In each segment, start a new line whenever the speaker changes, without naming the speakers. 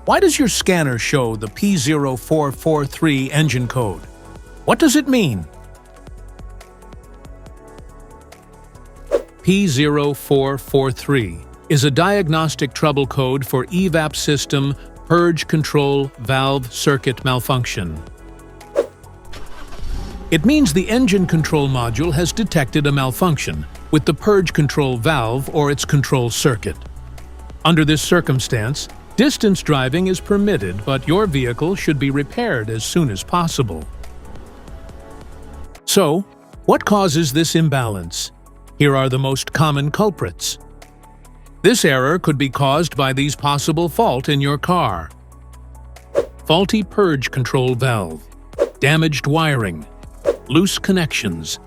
Why does your scanner show the P0443 engine code? What does it mean? P0443 is a diagnostic trouble code for EVAP system purge control valve circuit malfunction. It means the engine control module has detected a malfunction with the purge control valve or its control circuit. Under this circumstance, distance driving is permitted, but your vehicle should be repaired as soon as possible. So, what causes this imbalance? Here are the most common culprits. This error could be caused by these possible faults in your car: faulty purge control valve, damaged wiring, loose connections,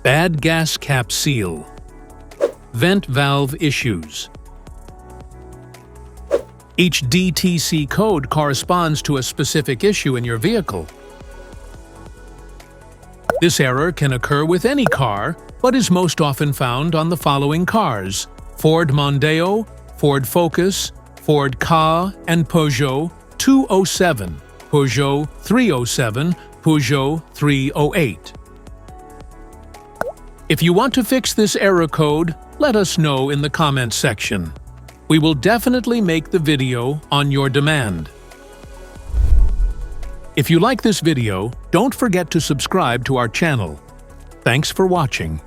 bad gas cap seal, vent valve issues. Each DTC code corresponds to a specific issue in your vehicle. This error can occur with any car, but is most often found on the following cars: Ford Mondeo, Ford Focus, Ford Ka, and Peugeot 207, Peugeot 307, Peugeot 308. If you want to fix this error code, let us know in the comments section. We will definitely make the video on your demand. If you like this video, don't forget to subscribe to our channel. Thanks for watching.